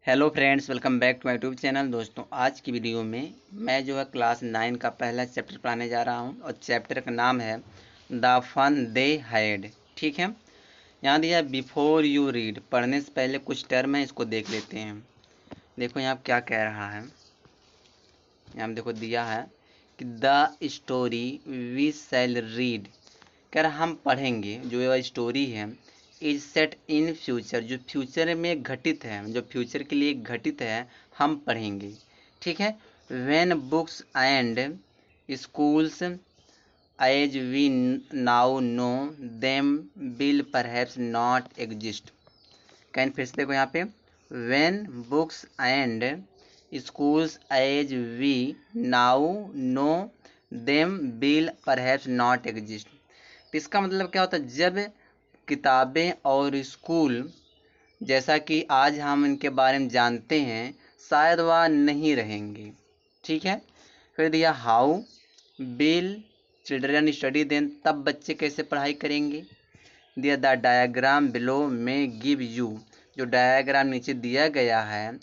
Hello friends, welcome back to my YouTube channel. दोस्तों, आज की वीडियो में मैं जो है क्लास 9 का पहला चैप्टर पढ़ाने जा रहा हूं और चैप्टर का नाम है द फन दे हैड। ठीक है, यहाँ दिया बिफोर यू रीड। पढ़ने से पहले कुछ टर्म है, इसको देख लेते हैं। देखो यहाँ क्या कह रहा है। यहाँ देखो दिया है कि the story we shall read. कह रहा हम पढ़ेंगे जो यह स्टोरी है इज सेट इन फ्यूचर, जो फ्यूचर में घटित है, जो फ्यूचर के लिए घटित है, हम पढ़ेंगे। ठीक है। When books and schools as we now know them will perhaps not exist. कैन फिर से देखो यहाँ पे, when books and schools as we now know them will perhaps not exist. इसका मतलब क्या होता है, जब किताबें और स्कूल जैसा कि आज हम इनके बारे में जानते हैं शायद वह नहीं रहेंगे। ठीक है। फिर दिया how will children study then, तब बच्चे कैसे पढ़ाई करेंगे। दिया द डायग्राम बिलो में गिव यू, जो डायग्राम नीचे दिया गया है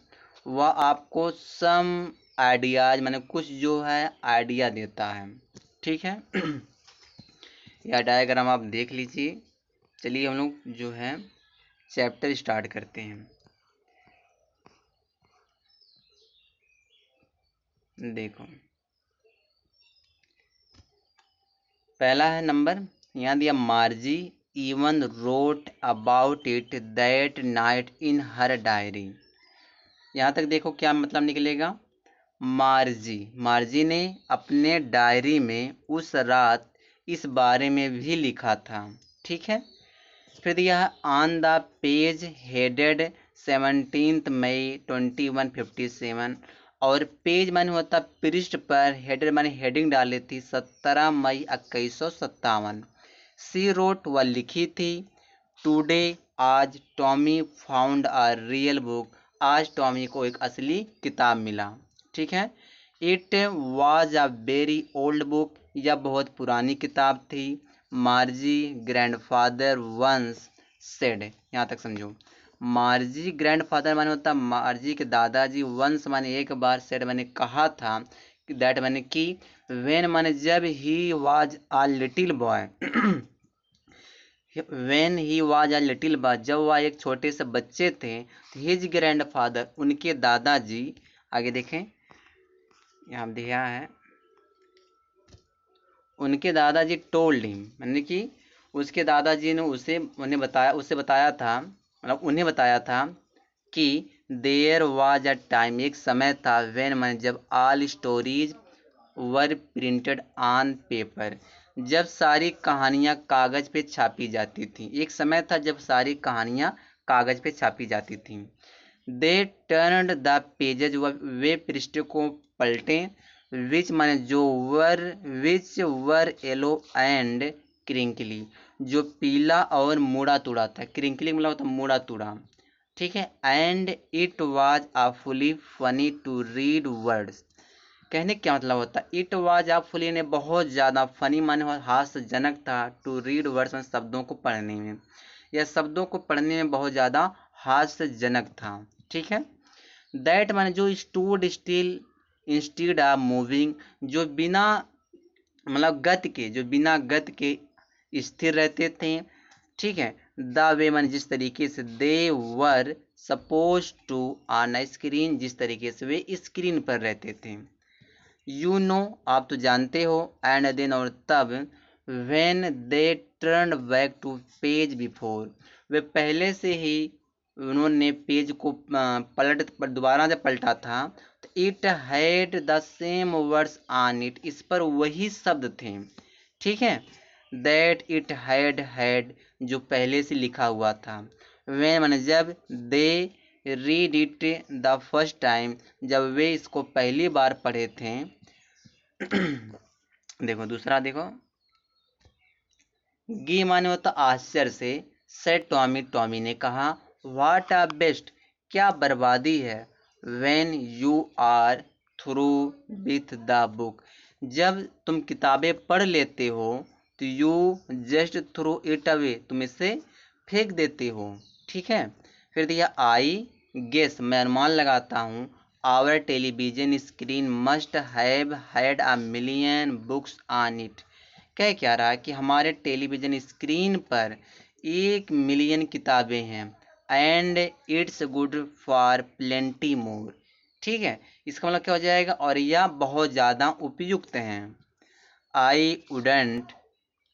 वह आपको सम आइडियाज, माने कुछ जो है आइडिया देता है। ठीक है। यह डायग्राम आप देख लीजिए। चलिए हम लोग जो है चैप्टर स्टार्ट करते हैं। देखो पहला है नंबर, यहाँ दिया मार्जी even wrote about it that night in her diary. यहाँ तक देखो क्या मतलब निकलेगा। मार्जी ने अपने डायरी में उस रात इस बारे में भी लिखा था। ठीक है। फिर यह ऑन द पेज हेडेड 17 मई 2157, और पेज माने होता पृष्ठ पर, हेडेड माने हेडिंग डाली थी 17 मई 2157। सी रोट वह लिखी थी, टुडे आज Tommy found a real book, आज टॉमी को एक असली किताब मिला। ठीक है। It was a very old book, यह बहुत पुरानी किताब थी। मार्जी ग्रैंडफादर वंस सेड, यहाँ तक समझो। मार्जी ग्रैंडफादर माने होता मार्जी के दादाजी, वंस माने एक बार, सेड माने कहा था, दैट माने कि, वेन माने जब, he was a little boy when he was a little boy, जब वह एक छोटे से बच्चे थे। हिज ग्रैंडफादर, उनके दादाजी, आगे देखें यहाँ दिया है, उनके दादाजी टोल्ड हिम, यानी कि उसके दादाजी ने उसे बताया था, मतलब उन्हें बताया था कि देयर वाज अ टाइम, एक समय था, व्हेन मैंने जब all stories were printed on paper, जब सारी कहानियाँ कागज़ पे छापी जाती थी। एक समय था जब सारी कहानियाँ कागज़ पे छापी जाती थी। दे टर्नड द पेजेज, वे पृष्ठ को पलटें, विच वर येलो एंड क्रिंकली, जो पीला और मुड़ा तुड़ा था। क्रिंकली मतलब होता मुड़ा तुड़ा। ठीक है। And it was awfully funny to read words, कहने क्या मतलब होता है, इट वाज awfully ने बहुत ज़्यादा, फनी माने हास्यजनक था, टू रीड वर्ड्स में शब्दों को पढ़ने में, यह शब्दों को पढ़ने में बहुत ज़्यादा हास्यजनक था। ठीक है। दैट माने जो stood still instead of moving, जो बिना मतलब गति के, जो बिना गति के स्थिर रहते थे। ठीक है। द वे माने जिस तरीके से, they were suppose to on screen, जिस तरीके से वे स्क्रीन पर रहते थे। यू नो, आप तो जानते हो, एंड देन और तब, when they turn back to page before, वे पहले से ही उन्होंने पेज को दोबारा जब पलटा था तो it had the same words on it, इस पर वही शब्द थे। ठीक है। दैट इट हैड जो पहले से लिखा हुआ था। व्हेन माने जब, they read it the first time, जब वे इसको पहली बार पढ़े थे। देखो दूसरा देखो, गी माने होता आश्चर्य से, सेड टॉमी, टॉमी ने कहा, व्हाट आ बेस्ट, क्या बर्बादी है, when you are through with the book, जब तुम किताबें पढ़ लेते हो तो you just throw it away, तुम इसे फेंक देते हो। ठीक है। फिर दिया आई गेस मैं अनुमान लगाता हूँ, our television screen must have had a million books on it. कह क्या रहा है कि हमारे टेलीविज़न स्क्रीन पर 1 मिलियन किताबें हैं, and it's good for plenty more. ठीक है, इसका मतलब क्या हो जाएगा, और यह बहुत ज़्यादा उपयुक्त हैं। I wouldn't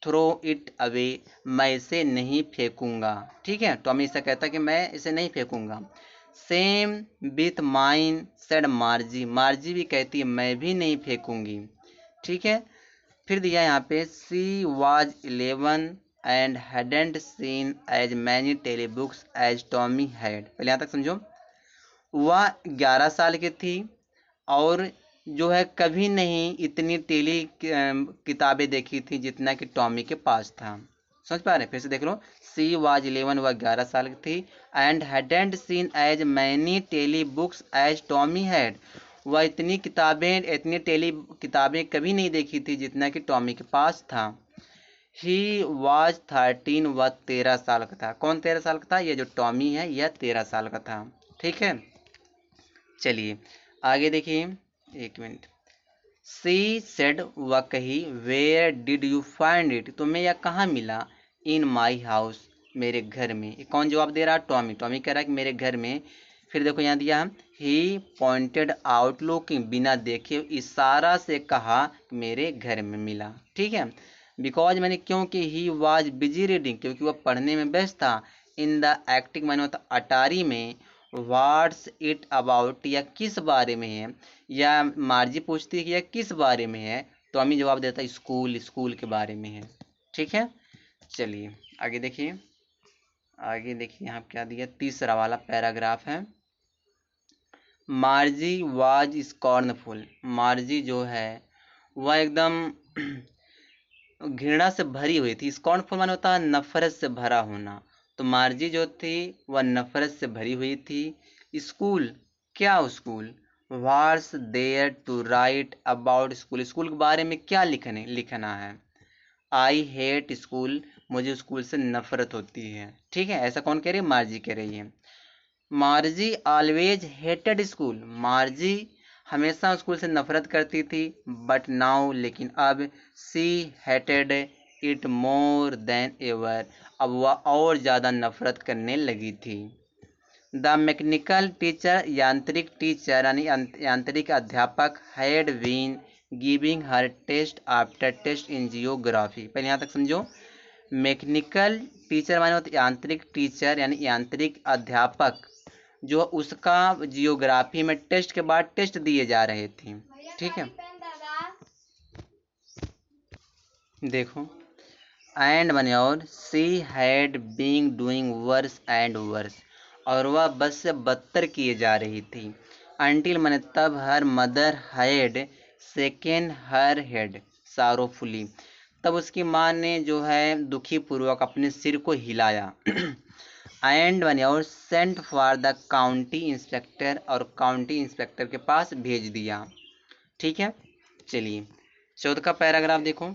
throw it away, मैं इसे नहीं फेंकूंगा। ठीक है, टॉमी ऐसा कहता है कि मैं इसे नहीं फेंकूंगा। Same with mine said Margie, Margie भी कहती है मैं भी नहीं फेंकूंगी। ठीक है, फिर दिया यहाँ पे she was 11 and hadn't seen as many tele books as Tommy had. पहले यहाँ तक समझो, वह 11 साल की थी और जो है कभी नहीं इतनी टेली किताबें देखी थी जितना कि टॉमी के पास था। समझ पा रहे, फिर से देख लो, सी वाज 11, वह 11 साल की थी, and hadn't seen as many tele books as Tommy had, वह इतनी टेली किताबें कभी नहीं देखी थी जितना कि टॉमी के पास था। ही वाज 13, वह 13 साल का था। कौन 13 साल का था? ये जो टॉमी है यह 13 साल का था। ठीक है, चलिए आगे देखिए, एक मिनट। सी सेड, वह कही, where did you find it, तुम्हें यह कहाँ मिला? इन माई हाउस, मेरे घर में। ये कौन जवाब दे रहा है? टॉमी। टॉमी कह रहा है कि मेरे घर में। फिर देखो यहाँ दिया, ही पॉइंटेड आउट, लुकिंग, बिना देखे इशारा से कहा मेरे घर में मिला। ठीक है, बिकॉज मैंने, क्योंकि ही वाज बिजी रीडिंग, क्योंकि वह पढ़ने में व्यस्त था। इन द एक्टिंग, मैंने होता अटारी में। व्हाट्स इट अबाउट, या किस बारे में है, या मार्जी पूछती है कि यह किस बारे में है, तो हमें जवाब देता है स्कूल, स्कूल के बारे में है। ठीक है, चलिए आगे देखिए। आगे देखिए यहाँ क्या दिया, तीसरा वाला पैराग्राफ है। मार्जी वाज स्कॉर्नफुल, मार्जी जो है वह एकदम घृणा से भरी हुई थी। स्कॉर्नफुल माने होता है नफरत से भरा होना, तो मार्जी जो थी वह नफरत से भरी हुई थी। स्कूल, क्या school? What's there to write about school, school के बारे में क्या लिखना है? आई हेट स्कूल, मुझे स्कूल से नफरत होती है। ठीक है, ऐसा कौन कह रही है? मार्जी कह रही है। मार्जी ऑलवेज हेटेड स्कूल, मार्जी हमेशा स्कूल से नफरत करती थी। बट नाउ, लेकिन अब, she hated it more than ever, अब वह और ज़्यादा नफरत करने लगी थी। द मैकेनिकल टीचर, यांत्रिक टीचर यानी यांत्रिक अध्यापक, had been giving her test after test in geography. पहले यहाँ तक समझो, मैकेनिकल टीचर माने होता यांत्रिक टीचर यानी यांत्रिक अध्यापक, जो उसका जियोग्राफी में टेस्ट के बाद टेस्ट दिए जा रहे थे। ठीक है, देखो, एंड बने, और she had being doing worse and worse, और वह बस से बदतर किए जा रही थी। अंटिल मने तब, her mother had shaken her head sorrowfully, तब उसकी माँ ने जो है दुखी पूर्वक अपने सिर को हिलाया। एंड बने, और sent for the county inspector, और काउंटी इंस्पेक्टर के पास भेज दिया। ठीक है, चलिए 14 का पैराग्राफ देखो।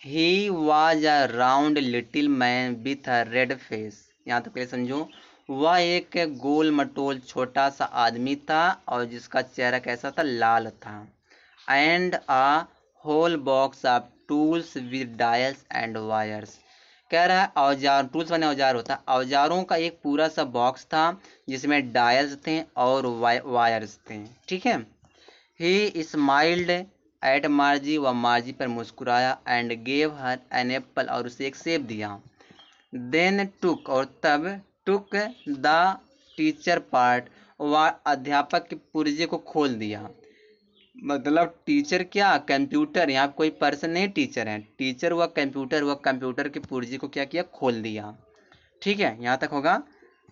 He was a round little man with a red face, यहाँ तक पहले समझो, वह एक गोल मटोल छोटा सा आदमी था और जिसका चेहरा कैसा था? लाल था। And a whole box of tools with dials and wires, कह रहा है औजार, टूल्स माने औजार होता है, औजारों का एक पूरा सा बॉक्स था जिसमें डायल्स थे और वायर्स थे। ठीक है, ही स्माइल्ड एट मार्जी, व मार्जी पर मुस्कुराया, and gave her an apple, और उसे एक सेब दिया। देन टुक, और तब, टुक द टीचर पार्ट, वह अध्यापक के पुर्जे को खोल दिया। मतलब टीचर क्या? कंप्यूटर, यहाँ कोई पर्सन नहीं टीचर है, टीचर हुआ कंप्यूटर, हुआ कंप्यूटर के पुर्जे को क्या किया? खोल दिया। ठीक है, यहाँ तक होगा,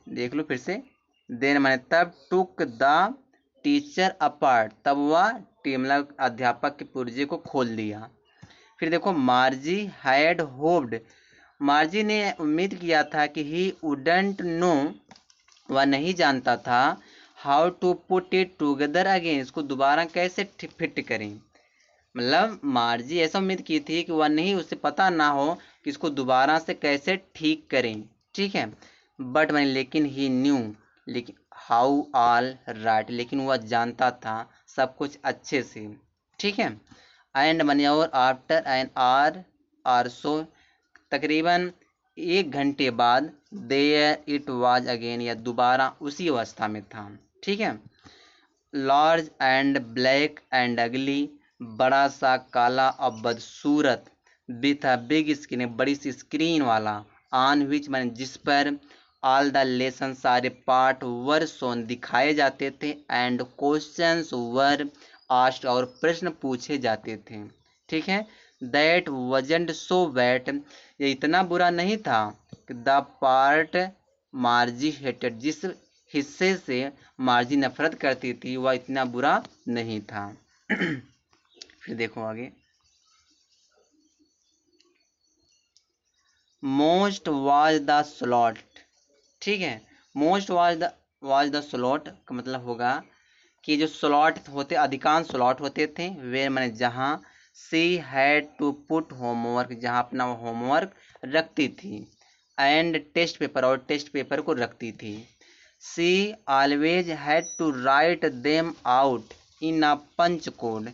देख लो फिर से। देन मैंने तब, टुक द टीचर अपार्ट, तब वह मतलब अध्यापक के पुर्जे को खोल दिया। फिर देखो, मार्जी हैड होप्ड, मार्जी ने उम्मीद किया था कि ही वुडंट नो, वह नहीं जानता था, how to put it together again, इसको दोबारा कैसे फिट करें। मतलब मार्जी ऐसा उम्मीद की थी कि वह नहीं, उसे पता ना हो कि इसको दोबारा से कैसे ठीक करें। ठीक है, बट मैंने, लेकिन ही न्यू, लेकिन हाउ ऑल राइट, लेकिन वह जानता था सब कुछ अच्छे से, ठीक है। एंड मनी और after an hour or so, तकरीबन 1 घंटे बाद, देयर इट वाज अगेन, या दोबारा उसी अवस्था में था, ठीक है। लार्ज एंड ब्लैक एंड अगली, बड़ा सा काला और बदसूरत, विथ अ बिग स्क्रीन, बड़ी सी स्क्रीन वाला, ऑन विच मैंने जिस पर ऑल द लेसन सारे पाठ वर सोन दिखाए जाते थे, एंड क्वेश्चंस वर आस्क्ड और प्रश्न पूछे जाते थे, ठीक है। दैट वजंट सो बैट, ये इतना बुरा नहीं था कि द पार्ट मार्जी हेटेड, जिस हिस्से से मार्जी नफरत करती थी वह इतना बुरा नहीं था। फिर देखो आगे, मोस्ट वाज द स्लॉट, ठीक है। मोस्ट वाज द स्लॉट का मतलब होगा कि जो स्लॉट होते, अधिकांश स्लॉट होते थे वे मैंने जहाँ she had to put homework, जहाँ अपना होमवर्क रखती थी, एंड टेस्ट पेपर, और टेस्ट पेपर को रखती थी। She always had to write them out in a punch code,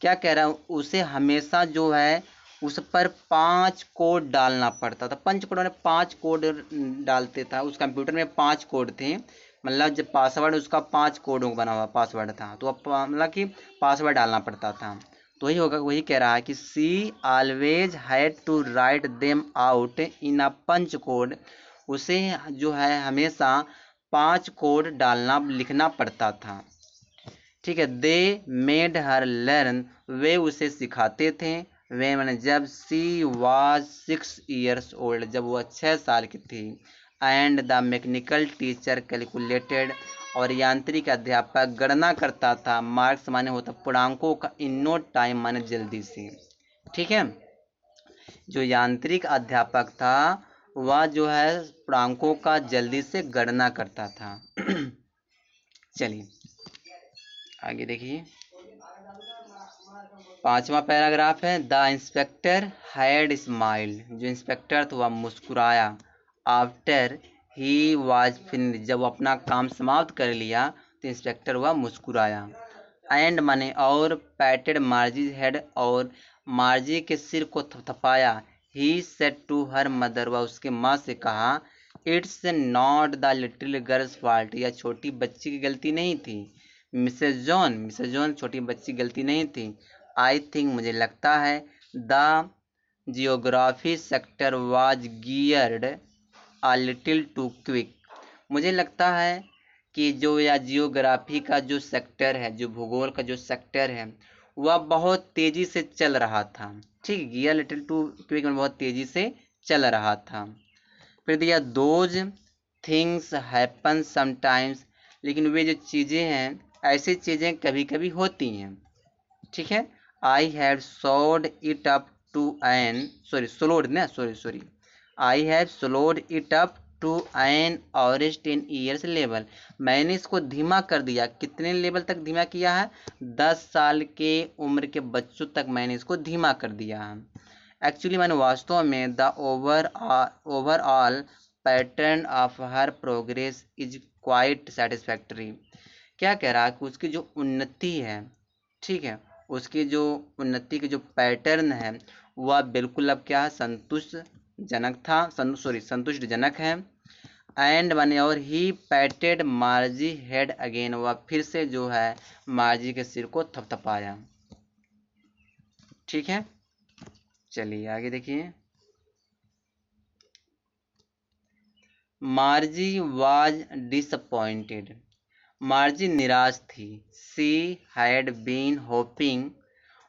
क्या कह रहा हूँ, उसे हमेशा जो है उस पर 5 कोड डालना पड़ता था। पंच कोड में 5 कोड डालते था, उस कंप्यूटर में 5 कोड थे, मतलब जब पासवर्ड उसका 5 कोडों बना हुआ पासवर्ड था, तो मतलब कि पासवर्ड डालना पड़ता था। तो वही होगा, वही कह रहा है कि she always had to write them out in a punch code, उसे जो है हमेशा 5 कोड डालना लिखना पड़ता था, ठीक है। दे मेड हर लर्न, वे उसे सिखाते थे। वे मैंने जब सी वाज 6 years old, जब वह 6 साल की थी। And the mechanical teacher calculated, और यांत्रिक अध्यापक गणना करता था। मार्क्स माने होता पूर्णांकों का, इन नो टाइम माने जल्दी से, ठीक है। जो यांत्रिक अध्यापक था वह जो है पूर्णांकों का जल्दी से गणना करता था। चलिए आगे देखिए, 5वां पैराग्राफ है, द इंस्पेक्टर हैड स्माइल्ड, जो इंस्पेक्टर था वह मुस्कुराया। आफ्टर ही वाज फिनिश, जब वो अपना काम समाप्त कर लिया तो इंस्पेक्टर वह मुस्कुराया। एंड माने और, पैटेड मार्जी हेड, और मार्जी के सिर को थपथपाया। He said to her mother, वह उसके माँ से कहा, it's not the little girl's fault, यह छोटी बच्ची की गलती नहीं थी। मिसेज जॉन छोटी बच्ची की गलती नहीं थी। आई थिंक मुझे लगता है, the geography sector was geared a little too quick, मुझे लगता है कि जो या जियोग्राफी का जो सेक्टर है, जो भूगोल का जो सेक्टर है, वह बहुत तेजी से चल रहा था, ठीक। गियर लिटिल टू क्विक में बहुत तेजी से चल रहा था। फिर दिया, दोज थिंग्स हैपन समटाइम्स, लेकिन वे जो चीज़ें हैं, ऐसी चीज़ें कभी कभी होती हैं, ठीक है। I have sold it up to an, sorry I have sold it up to an orange 10 years level, मैंने इसको धीमा कर दिया। कितने लेवल तक धीमा किया है? 10 साल के उम्र के बच्चों तक मैंने इसको धीमा कर दिया है। एक्चुअली मैंने वास्तव में the overall pattern of her progress is quite satisfactory, क्या कह रहा है कि उसकी जो उन्नति है, ठीक है, उसकी जो उन्नति के जो पैटर्न है वह बिल्कुल अब क्या है, संतुष्टजनक है। एंड बने, और ही पैटेड मार्जी हेड अगेन, वह फिर से जो है मार्जी के सिर को थपथपाया, ठीक है। चलिए आगे देखिए, मार्जी वाज डिसअपॉइंटेड, मार्जी निराश थी। सी हैड बीन होपिंग,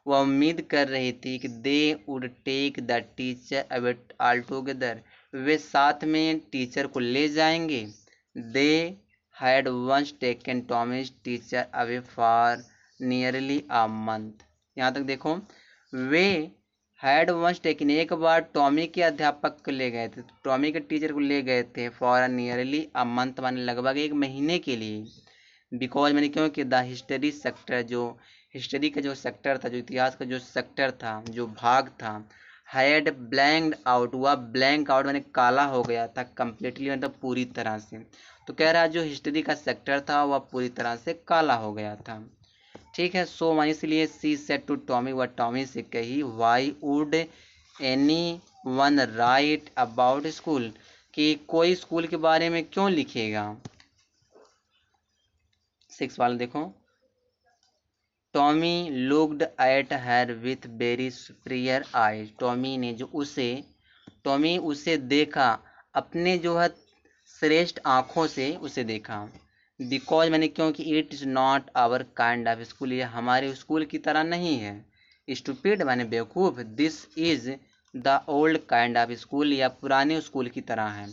वह उम्मीद कर रही थी कि they would take the teacher away altogether, वे साथ में टीचर को ले जाएंगे। They had once taken Tommy's teacher away for nearly a month, यहाँ तक देखो, वे हैड वंस टेकन, एक बार टॉमी के अध्यापक को ले गए थे, टॉमी के टीचर को ले गए थे, फॉर नियरली अ मंथ माने लगभग 1 महीने के लिए। बिकॉज मैंने क्यों कि द हिस्ट्री सेक्टर, जो हिस्ट्री का जो सेक्टर था, जो इतिहास का जो सेक्टर था, जो भाग था, हैड ब्लैंक्ड आउट, हुआ ब्लैंक आउट मैंने काला हो गया था, कम्प्लीटली मतलब पूरी तरह से। तो कह रहा है जो हिस्ट्री का सेक्टर था वह पूरी तरह से काला हो गया था। ठीक है, सो वहीं इसलिए सी सेड टू टॉमी, वह टॉमी से कही, why would any one right about school, कि कोई स्कूल के बारे में क्यों लिखेगा। 6 वाला देखो, Tommy looked at her with very superior eyes, Tommy उसे देखा, अपने जो है श्रेष्ठ आँखों से उसे देखा। बिकॉज मैंने क्योंकि it is not our kind of school, ये हमारे स्कूल की तरह नहीं है। स्टूपिड मैंने बेवकूफ़, this is the old kind of school, या पुराने स्कूल की तरह है।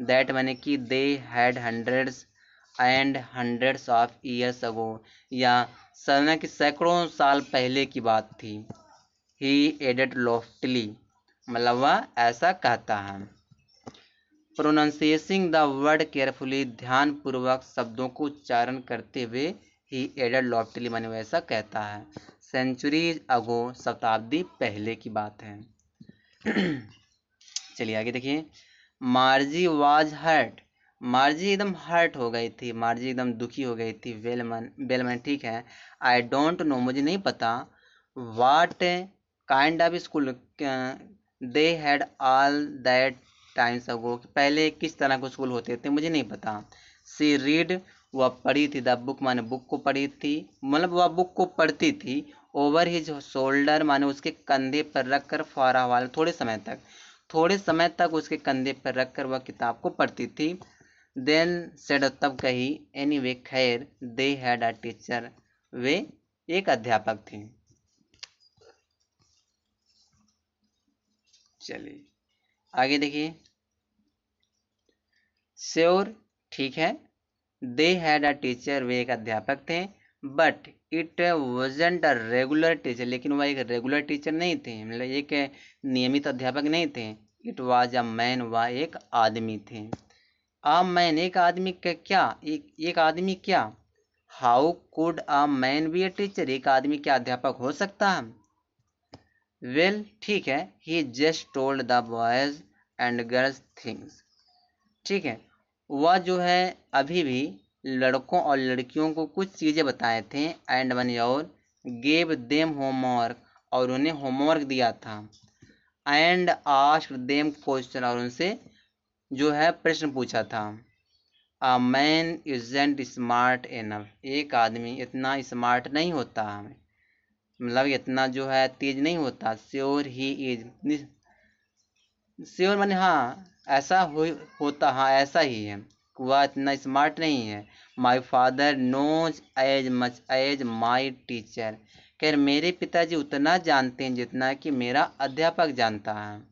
दैट मैंने कि they had hundreds and hundreds of years ago, या समय की सैकड़ों साल पहले की बात थी। ही एडेड लॉफ्टली, मतलब वह ऐसा कहता है। प्रोनाउंसिएसिंग द वर्ड केयरफुली, ध्यान पूर्वक शब्दों को उच्चारण करते हुए, ही एडेड लॉफ्टली माने वैसा कहता है। सेंचुरीज अगो, शताब्दी पहले की बात है। चलिए आगे देखिए, मार्जी वाज हर्ट, मार्जी एकदम हर्ट हो गई थी, मार्जी एकदम दुखी हो गई थी। वेलमैन ठीक है। आई डोंट नो, मुझे नहीं पता। What kind of school they had all that times ago, पहले किस तरह के स्कूल होते थे मुझे नहीं पता। सी रीड, वह पढ़ी थी, द बुक माने बुक को पढ़ी थी, मतलब वह बुक को पढ़ती थी। ओवर हिज शोल्डर माने उसके कंधे पर रखकर, फॉर अ व्हाइल, थोड़े समय तक उसके कंधे पर रखकर वह किताब को पढ़ती थी। देन सेड, तब कही, एनीवे खैर, दे हैड अ टीचर, वे एक अध्यापक थे। चलिए आगे देखिए, श्योर ठीक है, दे हैड अ टीचर, वे एक अध्यापक थे। But it wasn't a regular teacher, लेकिन वह एक रेगुलर टीचर नहीं थे, मतलब एक नियमित अध्यापक नहीं थे। इट वाज अ मैन, वह एक आदमी थे। आ मैन, एक आदमी का क्या, एक आदमी क्या। How could a man be a teacher, एक आदमी क्या अध्यापक हो सकता है। वेल ठीक है, he just told the boys and girls things, ठीक है, वह जो है अभी भी लड़कों और लड़कियों को कुछ चीज़ें बताए थे। एंड वन, और गेव देम होमवर्क, और उन्हें होमवर्क दिया था। एंड आस्क्ड देम क्वेश्चन, और उनसे जो है प्रश्न पूछा था। A man isn't smart enough, एक आदमी इतना स्मार्ट नहीं होता, मतलब इतना जो है तेज नहीं होता। श्योर ही इज, श्योर मैंने हाँ ऐसा होता, हाँ ऐसा ही है, वह इतना स्मार्ट नहीं है। My father knows as much as my teacher, खैर मेरे पिताजी उतना जानते हैं जितना कि मेरा अध्यापक जानता है।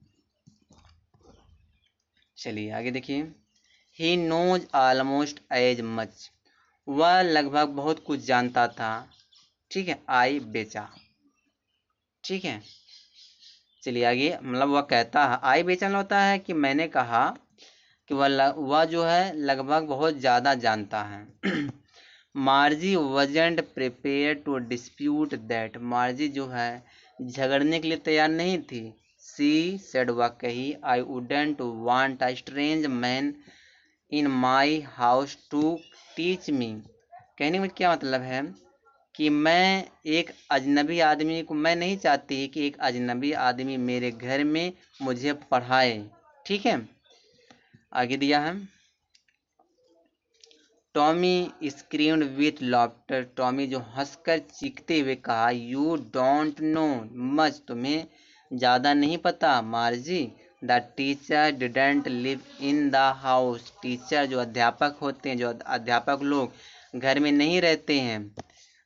चलिए आगे देखिए, he knows almost as much, वह लगभग बहुत कुछ जानता था। ठीक है, आई बेचा, ठीक है। चलिए आगे, मतलब वह कहता है, आई बेचन होता है कि मैंने कहा कि वह जो है लगभग बहुत ज़्यादा जानता है। Margie wasn't prepared to dispute that, Margie जो है झगड़ने के लिए तैयार नहीं थी। सी सेड, वह कही, I wouldn't want a strange man in my house to teach me, कहने में क्या मतलब है कि मैं एक अजनबी आदमी को, मैं नहीं चाहती कि एक अजनबी आदमी मेरे घर में मुझे पढ़ाए। ठीक है, आगे दिया है, Tommy screamed with laughter, Tommy जो हंसकर चीखते हुए कहा, यू डोंट नो मच, तुम्हें ज़्यादा नहीं पता मार्जी। The teacher didn't live in the house, teacher जो अध्यापक होते हैं, जो अध्यापक लोग घर में नहीं रहते हैं,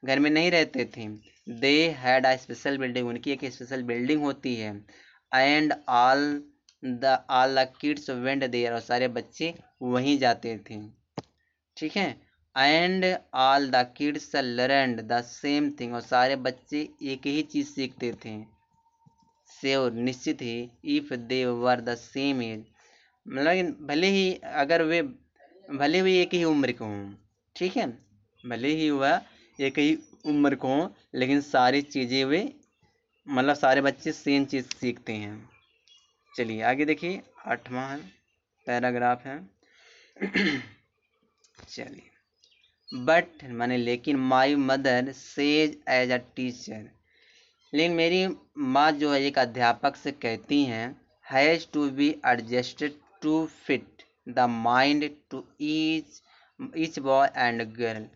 घर में नहीं रहते थे। They had a special building, उनकी एक स्पेशल बिल्डिंग होती है। And all the kids went there, और सारे बच्चे वहीं जाते थे। ठीक है, and all the kids learned the same thing, और सारे बच्चे एक ही चीज़ सीखते थे। श्योर निश्चित ही, if they were the same age, मतलब भले ही अगर वे, भले भी एक ही उम्र के हों, ठीक है, भले ही वह एक ही उम्र को हों, लेकिन सारी चीज़ें वे, मतलब सारे बच्चे सेम चीज़ सीखते हैं। चलिए आगे देखिए, 8वां पैराग्राफ है। चलिए, बट माने लेकिन my mother says as a teacher, लेकिन मेरी माँ जो है एक अध्यापक से कहती हैं, has to be adjusted to fit the mind to each boy and girl.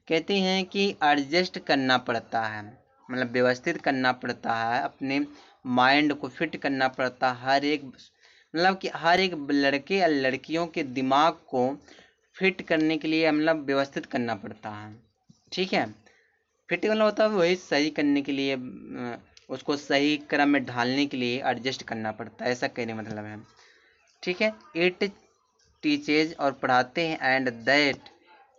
कहती हैं कि एडजस्ट करना पड़ता है, मतलब व्यवस्थित करना पड़ता है, अपने माइंड को फिट करना पड़ता है हर एक, मतलब कि हर एक लड़के या लड़कियों के दिमाग को फिट करने के लिए, मतलब व्यवस्थित करना पड़ता है। ठीक है, फिट मतलब होता है वही सही करने के लिए, उसको सही क्रम में ढालने के लिए एडजस्ट करना पड़ता है, ऐसा कहने का मतलब है। ठीक है, इट टीचेज और पढ़ाते हैं, एंड दैट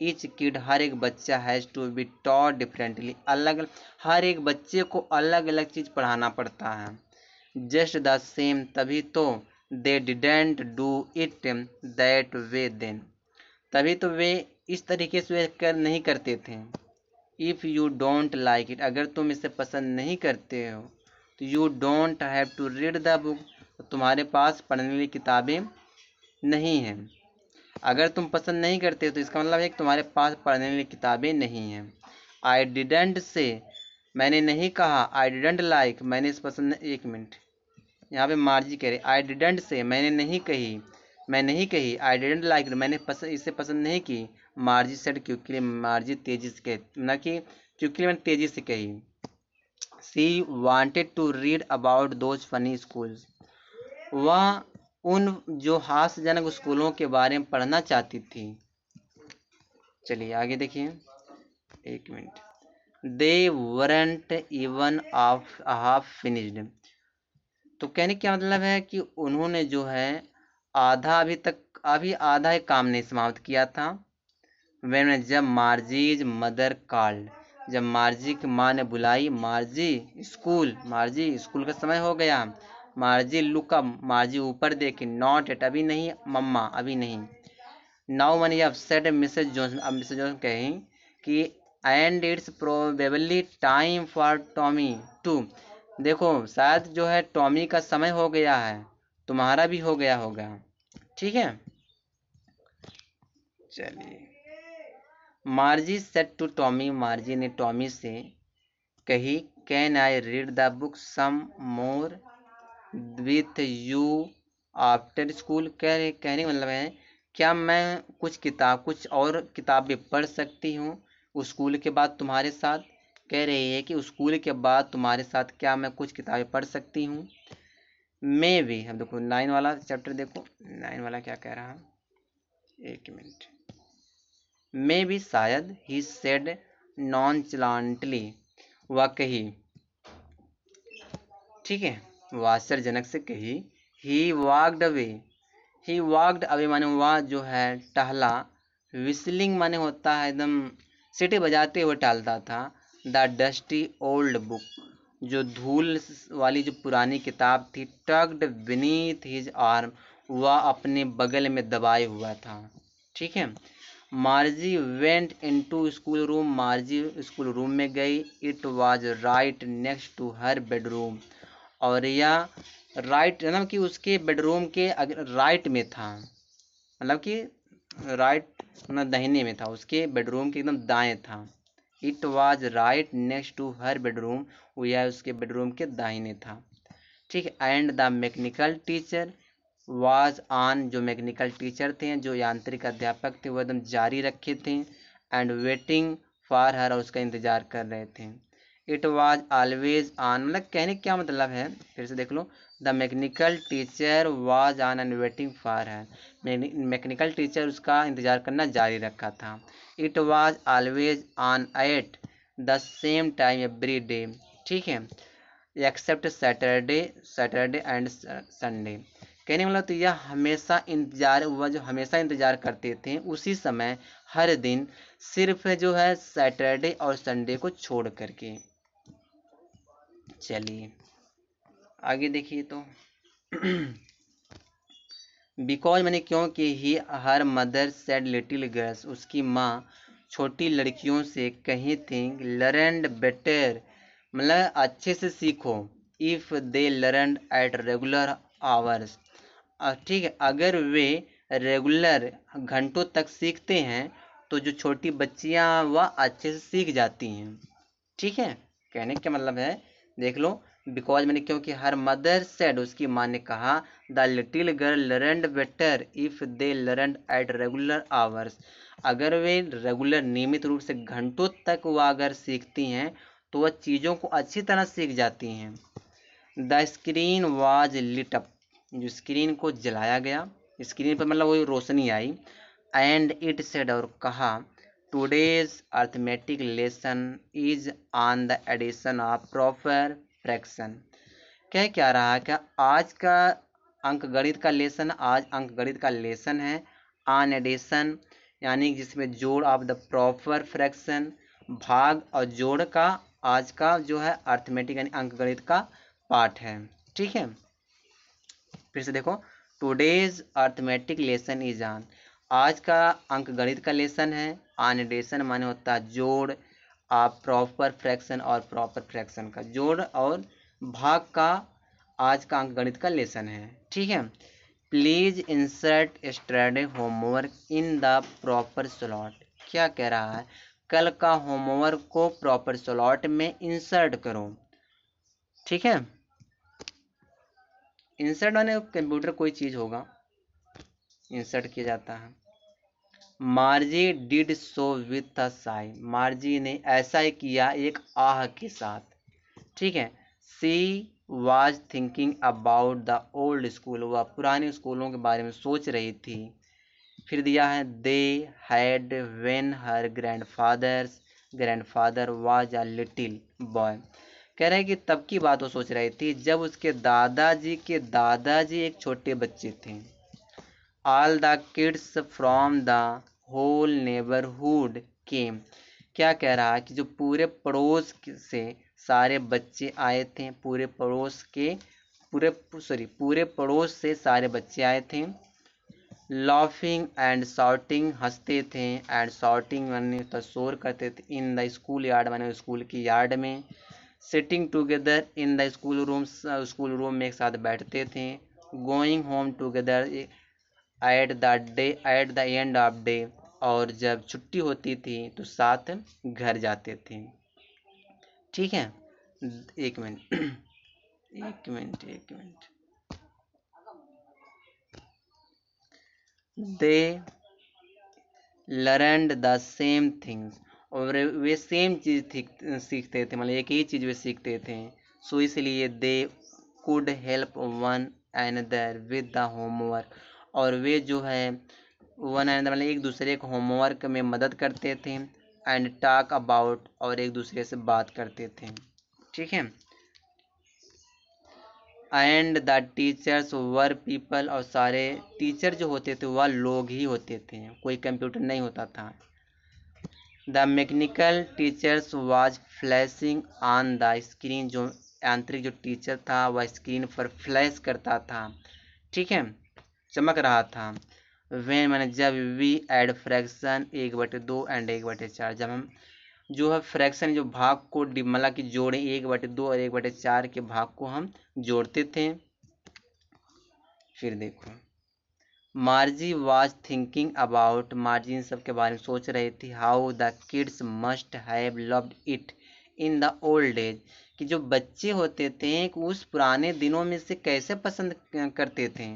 ईच किड, हर एक बच्चा has to be taught differently, अलग हर एक बच्चे को अलग अलग चीज़ पढ़ाना पड़ता है। जस्ट द सेम, तभी तो they didn't do it that way then, तभी तो वे इस तरीके से नहीं करते थे। If you don't like it, अगर तुम इसे पसंद नहीं करते हो तो you don't have to read the book, तो तुम्हारे पास पढ़ने वाली किताबें नहीं हैं। अगर तुम पसंद नहीं करते हो तो इसका मतलब है कि तुम्हारे पास पढ़ने वाली किताबें नहीं हैं। आई डिडेंट से, मैंने नहीं कहा, आई डिडेंट लाइक, मैंने इस पसंद, एक मिनट, यहाँ पे मार्जी कह रही, आई डिडेंट से, मैंने नहीं कही, मैं नहीं कही, आई डिडेंट लाइक, मैंने इसे पसंद नहीं की, मार्जी सेड, क्योंकि मार्जी तेजी से कह, ना कि क्योंकि मैंने तेजी से कही। She wanted to read about those funny schools, वह उन जो हास्यजनक स्कूलों के बारे में पढ़ना चाहती थी। चलिए आगे देखिए, एक minute, they weren't even half finished, तो कहने का मतलब है कि उन्होंने जो है अभी आधा ही काम नहीं समाप्त किया था। when, जब मार्जीज मदर कॉल्ड, जब मार्जी की माँ ने बुलाई, मार्जी स्कूल का समय हो गया। मार्जी लुक अप, मार्जी ऊपर देखी, नॉट एट, अभी नहीं मम्मा, अभी नहीं। नाउ मैंने अब सेड मिसेज जॉनसन, अब मिसेज जॉनसन कहीं कि and it's probably time for Tommy to, देखो शायद जो है टॉमी का समय हो गया है, तुम्हारा भी हो गया होगा। ठीक है, चलिए, Margie said to Tommy, Margie ने टॉमी से कही, can I read the book some more with you after school, कहने का मतलब है क्या मैं कुछ और किताबें पढ़ सकती हूँ स्कूल के बाद तुम्हारे साथ। कह रही है कि स्कूल के बाद तुम्हारे साथ क्या मैं कुछ किताबें पढ़ सकती हूँ। मे भी, अब देखो 9 वाला चैप्टर, देखो 9 वाला क्या कह रहा है, एक मिनट, मे भी शायद, ही सेड नॉनचलांटली, वह कही, ठीक है, वाश्चर्यजनक से कही। ही वॉक्ड अवे माने वह जो है टहला, विस्लिंग माने होता है एकदम सीटी बजाते हुए टहलता था। द डस्टी ओल्ड बुक, जो धूल वाली जो पुरानी किताब थी, टग्ड बीनीथ हिज आर्म, वह अपने बगल में दबाए हुआ था। ठीक है, Margie went into school room, Margie school room में गई। It was right next to her bedroom, और यह राइट मतलब कि उसके बेडरूम के राइट में था, मतलब कि राइट मतलब दाहिने में था, उसके बेडरूम के एकदम दाएं था। It was right next to her bedroom, यह उसके बेडरूम के दाहिने था। ठीक है, and the mechanical teacher was on, जो मैकेनिकल टीचर थे, जो यांत्रिक अध्यापक थे, वो एकदम जारी रखे थे। एंड वेटिंग फॉर हर, उसका इंतजार कर रहे थे। इट वाज ऑलवेज ऑन, मतलब कहने क्या मतलब है, फिर से देख लो, the mechanical teacher was on and waiting for her, mechanical teacher उसका इंतजार करना जारी रखा था। It was always on at the same time every day, ठीक है, एक्सेप्ट सैटरडे एंड संडे। कहने वाला तो यह हमेशा इंतजार, वह जो हमेशा इंतजार करते थे उसी समय हर दिन, सिर्फ जो है सैटरडे और संडे को छोड़ करके। चलिए आगे देखिए, तो बिकॉज मैंने क्योंकि he her mother said little girls, उसकी माँ छोटी लड़कियों से कही थी, लर्न बेटर, मतलब अच्छे से सीखो, if they learn at regular hours, ठीक है, अगर वे रेगुलर घंटों तक सीखते हैं, तो जो छोटी बच्चियाँ वह अच्छे से सीख जाती हैं। ठीक है, कहने का मतलब है, देख लो, बिकॉज मैंने, क्योंकि हर मदर सेड, उसकी माँ ने कहा, the little girl learned better if they learned at regular hours, अगर वे रेगुलर नियमित रूप से घंटों तक वह अगर सीखती हैं तो वह चीज़ों को अच्छी तरह सीख जाती हैं। The screen was lit up, जो स्क्रीन को जलाया गया, स्क्रीन पर मतलब वही रोशनी आई, एंड इट सेड, और कहा, today's arithmetic lesson is on the addition of proper fraction. क्या रहा है, क्या आज का अंक गणित का लेसन, आज अंक गणित का लेसन है ऑन एडिशन, यानी जिसमें जोड़ ऑफ द प्रॉपर फ्रैक्शन, भाग और जोड़ का आज का जो है अर्थमेटिक यानी अंक गणित का पाठ है। ठीक है, फिर से देखो, today's arithmetic lesson is on, आज का अंक गणित का लेसन है, ऑन एडिशन माने होता है जोड़, आप प्रॉपर फ्रैक्शन और प्रॉपर फ्रैक्शन का जोड़ और भाग का आज का अंक गणित का लेसन है। ठीक है, please insert yesterday homework in the proper slot, क्या कह रहा है, कल का होमवर्क को प्रॉपर स्लॉट में इंसर्ट करो। ठीक है, इंसर्ट माने कंप्यूटर कोई चीज होगा, इंसर्ट किया जाता है। मार्जी did so with a Sai, मार्जी ने ऐसा ही किया एक आह के साथ। ठीक है, सी was thinking about the old school, वह पुराने स्कूलों के बारे में सोच रही थी। फिर दिया है, they had when her grandfather was a little boy, कह रहे हैं कि तब की बात वो सोच रही थी जब उसके दादाजी एक छोटे बच्चे थे। All the kids from the whole neighbourhood came, क्या कह रहा है कि जो पूरे पड़ोस से सारे बच्चे आए थे, पूरे पड़ोस से सारे बच्चे आए थे। लाफिंग एंड शाउटिंग, हंसते थे, एंड शाउटिंग माने तो शोर करते थे, इन द स्कूल यार्ड माने स्कूल की यार्ड में, sitting together in the school room में एक साथ बैठते थे, going home together at the end of day, और जब छुट्टी होती थी तो साथ घर जाते थे। ठीक है, एक मिनट एक minute, they learned the same things, और वे सेम चीज़ सीखते थे, मतलब एक ही चीज़ वे सीखते थे। सो इसलिए they could help one another with the homework, और वे जो है वन अनदर मतलब एक दूसरे को होमवर्क में मदद करते थे, एंड टॉक अबाउट, और एक दूसरे से बात करते थे। ठीक है, and the teachers were people, और सारे टीचर जो होते थे वह लोग ही होते थे, कोई कंप्यूटर नहीं होता था। The mechanical teachers was flashing on the screen, जो यांत्रिक जो टीचर था वह स्क्रीन पर फ्लैश करता था। ठीक है, चमक रहा था। वेन मैंने जब वी एड फ्रैक्शन 1/2 एंड 1/4, जब हम जो है फ्रैक्शन जो भाग को मतलब कि जोड़े 1/2 और 1/4 के भाग को हम जोड़ते थे। फिर देखो, Margie was thinking about, Margie इन सब के बारे में सोच रही थी, how the kids must have loved it in the old age, कि जो बच्चे होते थे उस पुराने दिनों में से कैसे पसंद करते थे।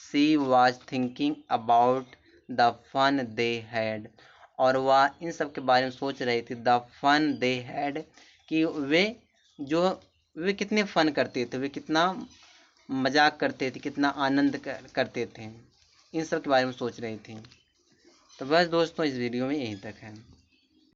She was thinking about the fun they had, और वह इन सब के बारे में सोच रही थी, द फन दे हैड, कि वे कितने फन करते थे, वे कितना मजाक करते थे, कितना आनंद करते थे, इन सब के बारे में सोच रही थी। तो बस दोस्तों, इस वीडियो में यहीं तक है।